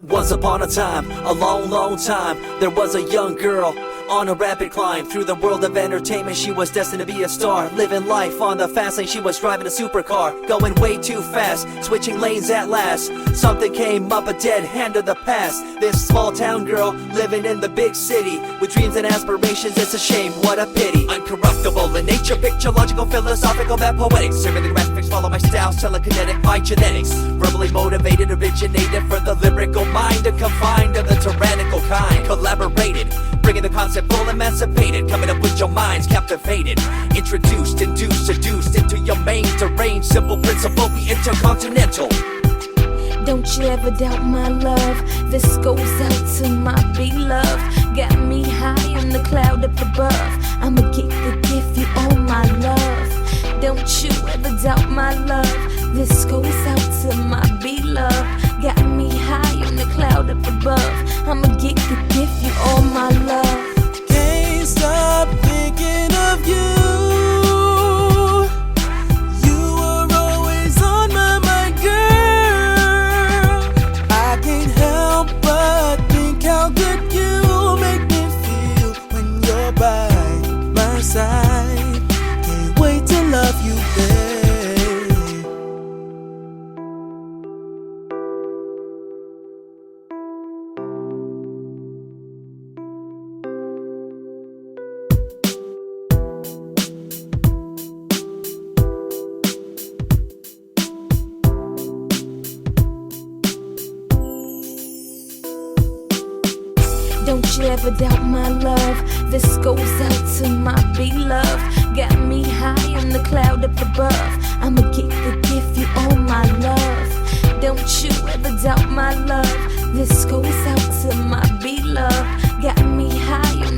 Once upon a time, a long, long time, there was a young girl on a rapid climb through the world of entertainment. She was destined to be a star, living life on the fast lane. She was driving a supercar, going way too fast, switching lanes at last. Something came up, a dead hand of the past. This small town girl living in the big city with dreams and aspirations. It's a shame, what a pity. Uncorruptible in nature, picture, logical, philosophical, that poetic. Serving the graphics, follow my style, telekinetic, my genetics. Verbally motivated, originated for the lyrical mind, unconfined to the tyrannical kind. Collaborated, bringing the concept full emancipated, coming up with your minds captivated. Introduced, induced, seduced into your main terrain. Simple principle, be intercontinental. Don't you ever doubt my love. This goes out to my beloved. Got me high on the cloud up above. I'ma get the gift, you all my love. Don't you ever doubt my love. This goes out to my beloved. Got me high on the cloud up above. I'ma get the gift, you all my love. Can't stop thinking of you. You were always on my mind, girl. I can't help but think how good you make me feel when you're by my side. Can't wait to love you, babe. Don't you ever doubt my love. This goes out to my beloved. Got me high on the cloud up above. I'ma get the gift, you all my love. Don't you ever doubt my love. This goes out to my beloved. Got me high on